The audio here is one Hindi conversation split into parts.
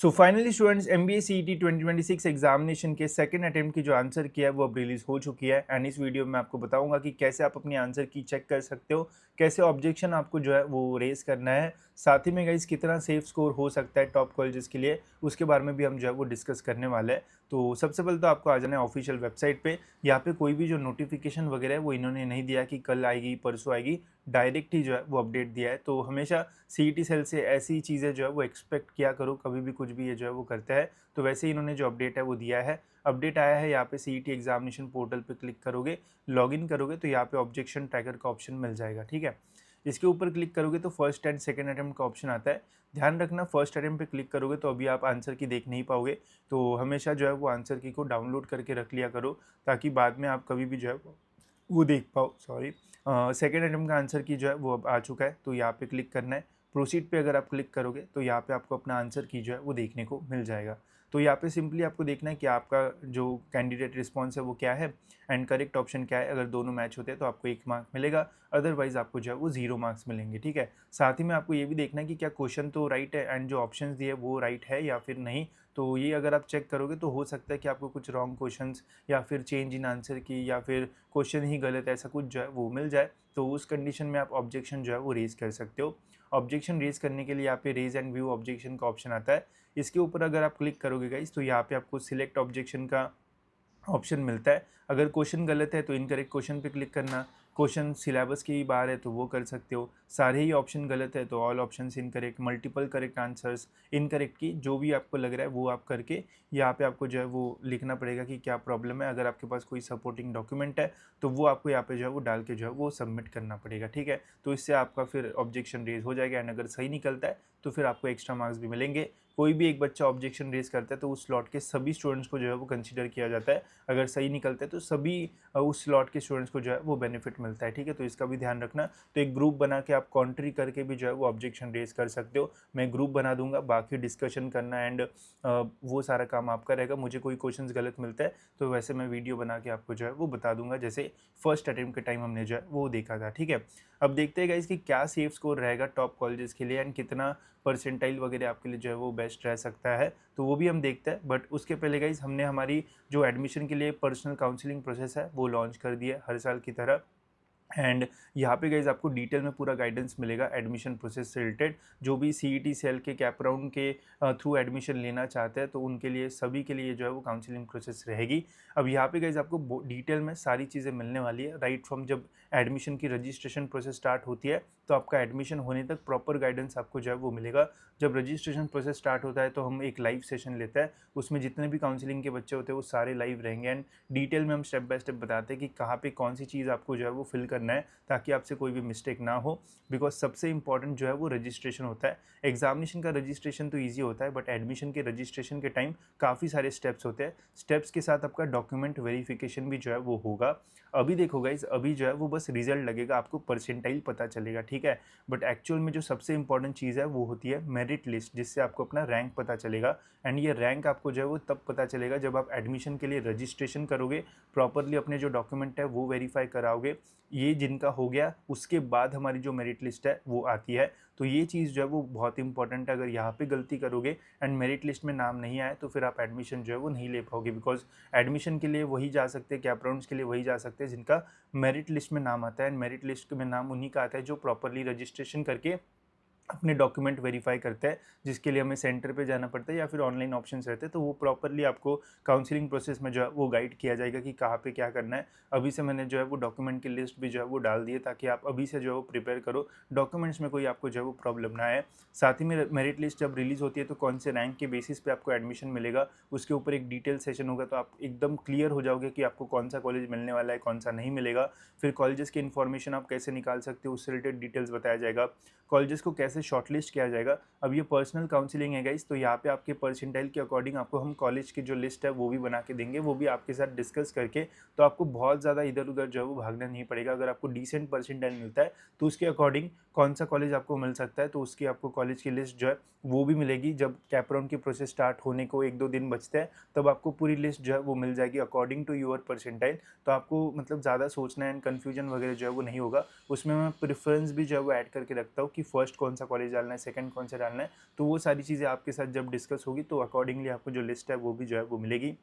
So finally students MBA CET 2026 examination के सेकंड अटेम्प्ट की जो आंसर की है वो अब रिलीज हो चुकी है एंड इस वीडियो में आपको बताऊंगा कि कैसे आप अपनी आंसर की चेक कर सकते हो, कैसे ऑब्जेक्शन आपको जो है वो रेस करना है, साथ ही में गाइस कितना सेफ स्कोर हो सकता है टॉप कॉलेजेस के लिए, उसके बारे में भी हम जो है वो डिस्कस करने वाले हैं। तो सबसे पहले तो आपको आ जाना है ऑफिशियल वेबसाइट पे। यहाँ पे कोई भी जो नोटिफिकेशन वगैरह है वो इन्होंने नहीं दिया कि कल आएगी परसों आएगी, डायरेक्ट ही जो है वो अपडेट दिया है। तो हमेशा सीईटी सेल से ऐसी चीज़ें जो है वो एक्सपेक्ट किया करो, कभी भी कुछ भी ये जो है वो करता है। तो वैसे ही इन्होंने जो अपडेट है वो दिया है। अपडेट आया है, यहाँ पे सीईटी एग्जामिनेशन पोर्टल पे क्लिक करोगे, लॉगिन करोगे तो यहाँ पे ऑब्जेक्शन ट्रैकर का ऑप्शन मिल जाएगा। ठीक है, इसके ऊपर क्लिक करोगे तो फर्स्ट एंड सेकंड अटेम्प्ट का ऑप्शन आता है। ध्यान रखना, फर्स्ट अटेम्प्ट पे क्लिक करोगे तो अभी आप आंसर की देख नहीं पाओगे, तो हमेशा जो है वो आंसर की को डाउनलोड करके रख लिया करो ताकि बाद में आप कभी भी जो है वो देख पाओ। सॉरी, सेकेंड अटेम्प्ट का आंसर की जो है वो अब आ चुका है, तो यहाँ पे क्लिक करना है। प्रोसीड पे अगर आप क्लिक करोगे तो यहाँ पे आपको अपना आंसर की जो है वो देखने को मिल जाएगा। तो यहाँ पे सिंपली आपको देखना है कि आपका जो कैंडिडेट रिस्पॉन्स है वो क्या है एंड करेक्ट ऑप्शन क्या है। अगर दोनों मैच होते हैं तो आपको 1 मार्क मिलेगा, अदरवाइज आपको जो है वो 0 मार्क्स मिलेंगे। ठीक है, साथ ही में आपको ये भी देखना है कि क्या क्वेश्चन तो राइट है एंड जो ऑप्शन दिए वो राइट है या फिर नहीं। तो ये अगर आप चेक करोगे तो हो सकता है कि आपको कुछ रॉन्ग क्वेश्चंस या फिर चेंज इन आंसर की या फिर क्वेश्चन ही गलत ऐसा कुछ जो है वो मिल जाए। तो उस कंडीशन में आप ऑब्जेक्शन जो है वो रेज कर सकते हो। ऑब्जेक्शन रेज करने के लिए यहाँ पे रेज एंड व्यू ऑब्जेक्शन का ऑप्शन आता है। इसके ऊपर अगर आप क्लिक करोगे गाइस तो यहाँ पे आपको सिलेक्ट ऑब्जेक्शन का ऑप्शन मिलता है। अगर क्वेश्चन गलत है तो इनकरेक्ट क्वेश्चन पे क्लिक करना, क्वेश्चन सिलेबस के ही बाहर है तो वो कर सकते हो, सारे ही ऑप्शन गलत है तो all options incorrect, multiple correct answers, incorrect की जो भी आपको लग रहा है वो आप करके यहाँ पे आपको जो है वो लिखना पड़ेगा कि क्या प्रॉब्लम है। अगर आपके पास कोई सपोर्टिंग डॉक्यूमेंट है तो वो आपको यहाँ पे जो है वो डाल के जो है वो सबमिट करना पड़ेगा। ठीक है, तो इससे आपका फिर ऑब्जेक्शन रेज हो जाएगा एंड अगर सही निकलता है तो फिर आपको एक्स्ट्रा मार्क्स भी मिलेंगे। कोई भी एक बच्चा ऑब्जेक्शन रेज करता है तो उस स्लॉट के सभी स्टूडेंट्स को जो है वो कंसिडर किया जाता है। अगर सही निकलता है तो सभी उस स्लॉट के स्टूडेंट्स को जो है वो बेनिफिट मिलता है। ठीक है, तो इसका भी ध्यान रखना। तो एक ग्रुप बना के आप कॉन्ट्री करके भी जो है वो ऑब्जेक्शन रेज कर सकते हो। मैं ग्रुप बना दूंगा, बाकी डिस्कशन करना एंड वो सारा काम आपका रहेगा। मुझे कोई क्वेश्चंस गलत मिलता है तो वैसे मैं वीडियो बना के आपको जो है वो बता दूंगा, जैसे फर्स्ट अटेम्प्ट के टाइम हमने जो है वो देखा था। ठीक है, अब देखते हैं गाइस कि क्या सेफ स्कोर रहेगा टॉप कॉलेजेस के लिए एंड कितना परसेंटाइल वगैरह आपके लिए जो है वो बेस्ट रह सकता है, तो वो भी हम देखते हैं। बट उसके पहले गाइस हमने हमारी जो एडमिशन के लिए पर्सनल काउंसलिंग प्रोसेस है वो लॉन्च कर दिया हर साल की तरह। एंड यहाँ पे गाइज आपको डिटेल में पूरा गाइडेंस मिलेगा एडमिशन प्रोसेस से रिलेटेड। जो भी सीईटी सेल के कैप राउंड के थ्रू एडमिशन लेना चाहते हैं तो उनके लिए सभी के लिए जो है वो काउंसलिंग प्रोसेस रहेगी। अब यहाँ पे गाइज आपको डिटेल में सारी चीज़ें मिलने वाली है, राइट फ्रॉम जब एडमिशन की रजिस्ट्रेशन प्रोसेस स्टार्ट होती है तो आपका एडमिशन होने तक प्रॉपर गाइडेंस आपको जो है वो मिलेगा। जब रजिस्ट्रेशन प्रोसेस स्टार्ट होता है तो हम एक लाइव सेशन लेते हैं, उसमें जितने भी काउंसलिंग के बच्चे होते हैं वो सारे लाइव रहेंगे एंड डिटेल में हम स्टेप बाय स्टेप बताते हैं कि कहाँ पे कौन सी चीज़ आपको जो है वो फिल करना है ताकि आपसे कोई भी मिस्टेक ना हो। बिकॉज सबसे इंपॉर्टेंट जो है वो रजिस्ट्रेशन होता है। एग्जामिनेशन का रजिस्ट्रेशन तो ईजी होता है बट एडमिशन के रजिस्ट्रेशन के टाइम काफ़ी सारे स्टेप्स होते हैं। स्टेप्स के साथ आपका डॉक्यूमेंट वेरिफिकेशन भी जो है वो होगा। अभी देखो गाइज, अभी जो है वो बस रिजल्ट लगेगा, आपको परसेंटाइल पता चलेगा। ठीक है, बट एक्चुअल में जो सबसे इंपॉर्टेंट चीज़ है वो होती है मेरिट लिस्ट, जिससे आपको अपना रैंक पता चलेगा। एंड ये रैंक आपको जो है वो तब पता चलेगा जब आप एडमिशन के लिए रजिस्ट्रेशन करोगे, प्रॉपरली अपने जो डॉक्यूमेंट है वो वेरीफाई कराओगे। ये जिनका हो गया उसके बाद हमारी जो मेरिट लिस्ट है वो आती है। तो ये चीज़ जो है वो बहुत इंपॉर्टेंट है। अगर यहाँ पे गलती करोगे एंड मेरिट लिस्ट में नाम नहीं आए तो फिर आप एडमिशन जो है वो नहीं ले पाओगे। बिकॉज एडमिशन के लिए वही जा सकते हैं, कैप राउंड्स के लिए वही जा सकते हैं जिनका मेरिट लिस्ट में नाम आता है। एंड मेरिट लिस्ट में नाम उन्हीं का आता है जो प्रॉपरली रजिस्ट्रेशन करके अपने डॉक्यूमेंट वेरीफाई करता है, जिसके लिए हमें सेंटर पे जाना पड़ता है या फिर ऑनलाइन ऑप्शंस रहते हैं। तो वो प्रॉपरली आपको काउंसलिंग प्रोसेस में जो है वो गाइड किया जाएगा कि कहाँ पे क्या करना है। अभी से मैंने जो है वो डॉक्यूमेंट की लिस्ट भी जो है वो डाल दी है ताकि आप अभी से जो है वो प्रिपेयर करो, डॉक्यूमेंट्स में कोई आपको जो है वो प्रॉब्लम ना आए। साथ ही में मेरिट लिस्ट जब रिलीज होती है तो कौन से रैंक के बेसिस पे आपको एडमिशन मिलेगा उसके ऊपर एक डिटेल सेशन होगा, तो आप एकदम क्लियर हो जाओगे कि आपको कौन सा कॉलेज मिलने वाला है, कौन सा नहीं मिलेगा। फिर कॉलेजेस की इन्फॉर्मेशन आप कैसे निकाल सकते हो उससे रिलेटेड डिटेल्स बताया जाएगा। कॉलेजेस को कैसे शॉर्टलिस्ट किया जाएगा। अब ये पर्सनल काउंसलिंग है गाइस, तो यहाँ पे आपके परसेंटाइल के अकॉर्डिंग आपको हम कॉलेज की जो लिस्ट है वो भी बना के देंगे, वो भी आपके साथ डिस्कस करके। तो आपको बहुत ज़्यादा इधर उधर जो है वो भागना नहीं पड़ेगा। अगर आपको डिसेंट परसेंटाइल मिलता है तो उसके अकॉर्डिंग कौन सा कॉलेज आपको मिल सकता है तो उसकी आपको कॉलेज की लिस्ट जो है वो भी मिलेगी। जब कैप राउंड की प्रोसेस स्टार्ट होने को 1-2 दिन बचते हैं तब आपको पूरी लिस्ट जो है वो मिल जाएगी अकॉर्डिंग टू योर परसेंटाइल। तो आपको मतलब ज़्यादा सोचना एंड कन्फ्यूजन वगैरह जो है वो नहीं होगा। उसमें मैं प्रेफरेंस भी जो है वो ऐड करके रखता हूँ कि फर्स्ट कौन सा सा कॉलेज डालना है, सेकंड कौन सा डालना है, तो वो सारी चीज़ें आपके साथ जब डिस्कस होगी तो अकॉर्डिंगली आपको जो लिस्ट है वो भी जो है वो मिलेगी।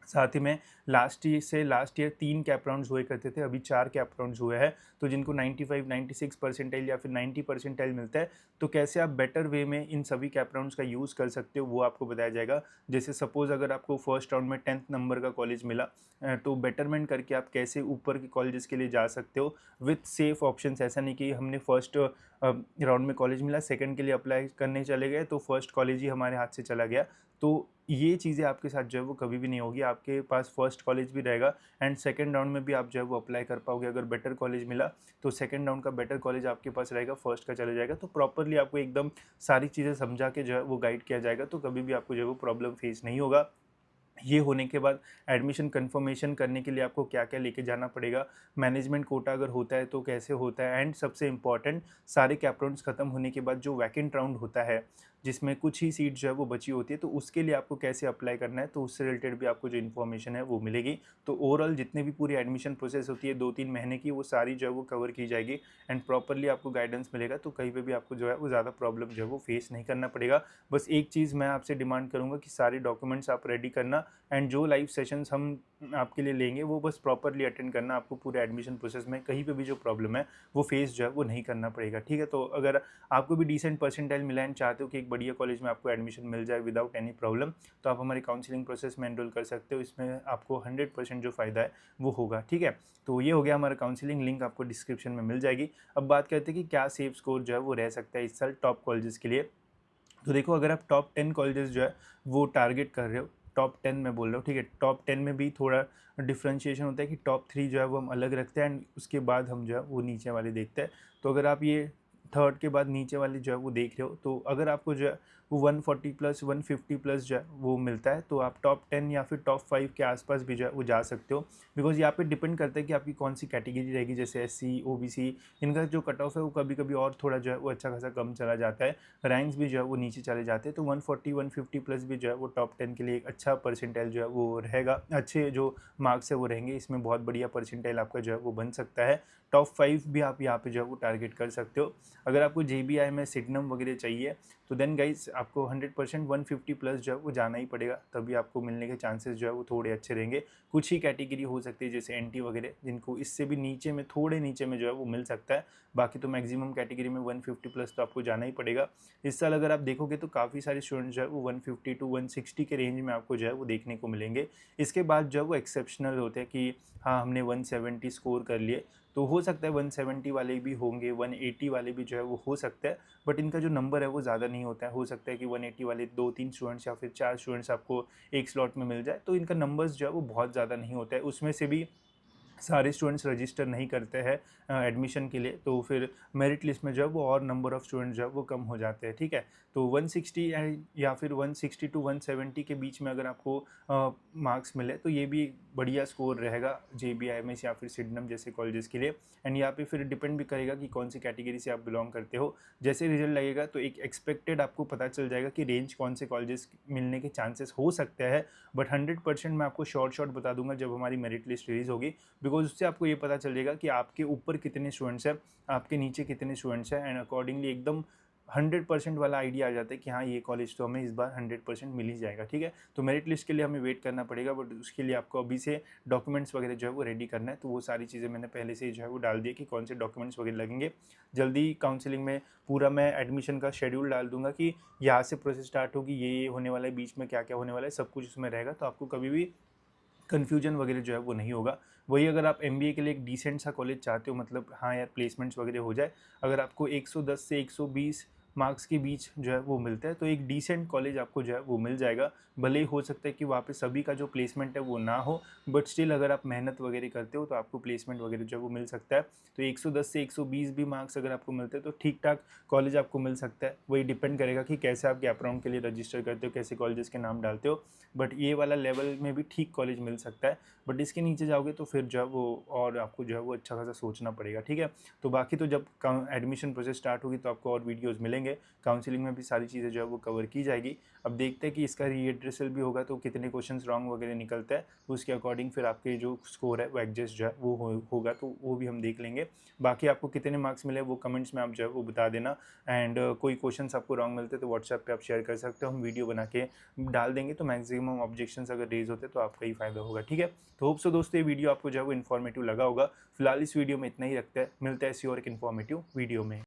साथ ही में लास्ट ईयर 3 कैप राउंड्स हुए करते थे, अभी 4 कैप राउंड्स हुए हैं। तो जिनको 95, 96 परसेंटाइल या फिर 90 परसेंटाइल मिलता है, तो कैसे आप बेटर वे में इन सभी कैप राउंड्स का यूज़ कर सकते हो, वो आपको बताया जाएगा। जैसे सपोज़ अगर आपको फर्स्ट राउंड में 10th नंबर का कॉलेज मिला, तो बेटरमेंट करके आप कैसे ऊपर के कॉलेजेस के लिए जा सकते हो विथ सेफ ऑप्शंस। ऐसा नहीं कि हमने फर्स्ट राउंड में कॉलेज मिला, सेकंड के लिए अप्लाई करने चले गए, तो फर्स्ट कॉलेज ही हमारे हाथ से चला गया। तो ये चीज़ें आपके साथ जो है वो कभी भी नहीं होगी। आपके पास फर्स्ट कॉलेज भी रहेगा एंड सेकंड राउंड में भी आप जो है वो अप्लाई कर पाओगे। अगर बेटर कॉलेज मिला तो सेकंड राउंड का बेटर कॉलेज आपके पास रहेगा, फर्स्ट का चला जाएगा। तो प्रॉपरली आपको एकदम सारी चीज़ें समझा के जो है वो गाइड किया जाएगा, तो कभी भी आपको जो है वो प्रॉब्लम फेस नहीं होगा। ये होने के बाद एडमिशन कन्फर्मेशन करने के लिए आपको क्या-क्या लेके जाना पड़ेगा, मैनेजमेंट कोटा अगर होता है तो कैसे होता है, एंड सबसे इम्पॉर्टेंट सारे कैप राउंड्स खत्म होने के बाद जो वैकेंट राउंड होता है, जिसमें कुछ ही सीट जो है वो बची होती है, तो उसके लिए आपको कैसे अप्लाई करना है, तो उससे रिलेटेड भी आपको जो इन्फॉर्मेशन है वो मिलेगी। तो ओवरऑल जितने भी पूरी एडमिशन प्रोसेस होती है 2-3 महीने की, वो सारी जो है वो कवर की जाएगी एंड प्रॉपरली आपको गाइडेंस मिलेगा। तो कहीं पे भी आपको जो है वो ज़्यादा प्रॉब्लम जो है वो फेस नहीं करना पड़ेगा। बस एक चीज़ मैं आपसे डिमांड करूँगा कि सारे डॉक्यूमेंट्स आप रेडी करना एंड जो लाइव सेशंस हम आपके लिए लेंगे वो बस प्रॉपरली अटेंड करना। आपको पूरे एडमिशन प्रोसेस में कहीं पे भी जो प्रॉब्लम है वो फेस जो है वो नहीं करना पड़ेगा, ठीक है। तो अगर आपको भी डिसेंट परसेंटाइल मिला एंड चाहते हो कि एक बढ़िया कॉलेज में आपको एडमिशन मिल जाए विदाउट एनी प्रॉब्लम, तो आप हमारी काउंसलिंग प्रोसेस में एनरोल कर सकते हो। इसमें आपको 100% जो फ़ायदा है वो होगा, ठीक है। तो ये हो गया हमारा काउंसलिंग, लिंक आपको डिस्क्रिप्शन में मिल जाएगी। अब बात करते हैं कि क्या सेफ स्कोर जो है वो रह सकता है इस साल टॉप कॉलेजेस के लिए। तो देखो, अगर आप टॉप 10 कॉलेजेस जो है वो टारगेट कर रहे हो, टॉप 10 मैं बोल रहा हूँ, ठीक है। टॉप 10 में भी थोड़ा डिफरेंशिएशन होता है कि टॉप 3 जो है वो हम अलग रखते हैं एंड उसके बाद हम जो है वो नीचे वाले देखते हैं। तो अगर आप ये थर्ड के बाद नीचे वाले जो है वो देख रहे हो, तो अगर आपको जो है वो 140 प्लस 150 प्लस जो है वो मिलता है, तो आप टॉप 10 या फिर टॉप 5 के आसपास भी जो है वो जा सकते हो। बिकॉज यहाँ पे डिपेंड करता है कि आपकी कौन सी कैटेगरी रहेगी। जैसे SC OBC, इनका जो कट ऑफ है वो कभी कभी और थोड़ा जो है वो अच्छा खासा कम चला जाता है, रैंक्स भी जो है वो नीचे चले जाते हैं। तो 140 150 प्लस भी जो है वो टॉप 10 के लिए एक अच्छा परसेंटाइल जो है वो रहेगा, अच्छे जो मार्क्स है वो रहेंगे। इसमें बहुत बढ़िया परसेंटाइल आपका जो है वो बन सकता है। टॉप 5 भी आप यहाँ पे जो है वो टारगेट कर सकते हो। अगर आपको JBI में सिडनम वगैरह चाहिए तो देन गाइस आपको 100% 150 प्लस जो है वो जाना ही पड़ेगा, तभी आपको मिलने के चांसेस जो है वो थोड़े अच्छे रहेंगे। कुछ ही कैटेगरी हो सकती है जैसे NT वगैरह, जिनको इससे भी नीचे में, थोड़े नीचे में जो है वो मिल सकता है। बाकी तो मैक्सिमम कैटेगरी में 150 प्लस तो आपको जाना ही पड़ेगा। इस साल अगर आप देखोगे तो काफ़ी सारे स्टूडेंट्स जो है वो 150 टू 160 के रेंज में आपको जो है वो देखने को मिलेंगे। इसके बाद जो है वो एक्सेप्शनल होते हैं कि हाँ, हमने 170 स्कोर कर लिए, तो हो सकता है 170 वाले भी होंगे, 180 वाले भी जो है वो हो सकता है, बट इनका जो नंबर है वो ज़्यादा नहीं होता है। हो सकता है कि 180 वाले 2-3 स्टूडेंट्स या फिर 4 स्टूडेंट्स आपको एक स्लॉट में मिल जाए, तो इनका नंबर्स जो है वो बहुत ज़्यादा नहीं होता है। उसमें से भी सारे स्टूडेंट्स रजिस्टर नहीं करते हैं एडमिशन के लिए, तो फिर मेरिट लिस्ट में जो है वो और नंबर ऑफ़ स्टूडेंट्स जो है वो कम हो जाते हैं, ठीक है। तो 160 या फिर 160 टू 170 के बीच में अगर आपको मार्क्स मिले तो ये भी एक बढ़िया स्कोर रहेगा JBIMS या फिर सिडनम जैसे कॉलेजेस के लिए। एंड यहाँ पे फिर डिपेंड भी करेगा कि कौन सी कैटेगरी से आप बिलोंग करते हो। जैसे रिजल्ट लगेगा तो एक एक्सपेक्टेड आपको पता चल जाएगा कि रेंज कौन से कॉलेजेस मिलने के चांसेस हो सकते हैं, बट 100% मैं आपको शॉर्ट बता दूंगा जब हमारी मेरिट लिस्ट रिलीज़ होगी। बिकॉज उससे आपको ये पता चलेगा कि आपके ऊपर कितने स्टूडेंट्स हैं, आपके नीचे कितने स्टूडेंट्स हैं, एंड अकॉर्डिंगली एकदम 100% वाला आइडिया आ जाता है कि हाँ, ये कॉलेज तो हमें इस बार 100% मिल ही जाएगा, ठीक है। तो मेरिट लिस्ट के लिए हमें वेट करना पड़ेगा, बट उसके लिए आपको अभी से डॉक्यूमेंट्स वगैरह जो है वो रेडी करना है। तो वो सारी चीज़ें मैंने पहले से ही जो है वो डाल दिया कि कौन से डॉक्यूमेंट्स वगैरह लगेंगे। जल्दी काउंसलिंग में पूरा मैं एडमिशन का शेड्यूल डाल दूंगा कि यहाँ से प्रोसेस स्टार्ट होगी, ये होने वाला है, बीच में क्या क्या होने वाला है, सब कुछ उसमें रहेगा। तो आपको कभी भी कन्फ्यूजन वगैरह जो है वो नहीं होगा। वही अगर आप MBA के लिए एक डिसेंट सा कॉलेज चाहते हो, मतलब हाँ यार प्लेसमेंट्स वगैरह हो जाए, अगर आपको 110 से 120 मार्क्स के बीच जो है वो मिलता है, तो एक डिसेंट कॉलेज आपको जो है वो मिल जाएगा। भले ही हो सकता है कि वहाँ पे सभी का जो प्लेसमेंट है वो ना हो, बट स्टिल अगर आप मेहनत वगैरह करते हो तो आपको प्लेसमेंट वगैरह जो है वो मिल सकता है। तो 110 से 120 भी मार्क्स अगर आपको मिलते हैं तो ठीक ठाक कॉलेज आपको मिल सकता है। वही डिपेंड करेगा कि कैसे आप गैप राउंड के लिए रजिस्टर करते हो, कैसे कॉलेजेस के नाम डालते हो, बट ये वाला लेवल में भी ठीक कॉलेज मिल सकता है। बट इसके नीचे जाओगे तो फिर जो है वो और आपको जो है वो अच्छा खासा सोचना पड़ेगा, ठीक है। तो बाकी तो जब एडमिशन प्रोसेस स्टार्ट होगी तो आपको और वीडियोज़ मिलेंगे। लेंगे। काउंसलिंग में भी सारी चीज़ें जो है वो कवर की जाएगी। अब देखते हैं कि इसका रीएड्रेसल भी होगा तो कितने क्वेश्चंस रॉन्ग वगैरह निकलता है, तो उसके अकॉर्डिंग फिर आपके जो स्कोर है वो एडजस्ट जो है वो होगा, तो वो भी हम देख लेंगे। बाकी आपको कितने मार्क्स मिले वो कमेंट्स में आप जो है वो बता देना। एंड कोई क्वेश्चंस आपको रॉन्ग मिलते तो व्हाट्सएप पे आप शेयर कर सकते हो, हम वीडियो बना के डाल देंगे, तो मैक्सिमम ऑब्जेक्शंस अगर रेज होते तो आपका ही फायदा होगा। ठीक है, तो होप सो दोस्तों ये वीडियो आपको जो है वो इन्फॉर्मेटिव लगा होगा। फिलहाल इस वीडियो में इतना ही रखते हैं, मिलता है ऐसी और एक इन्फॉर्मेटिव वीडियो में।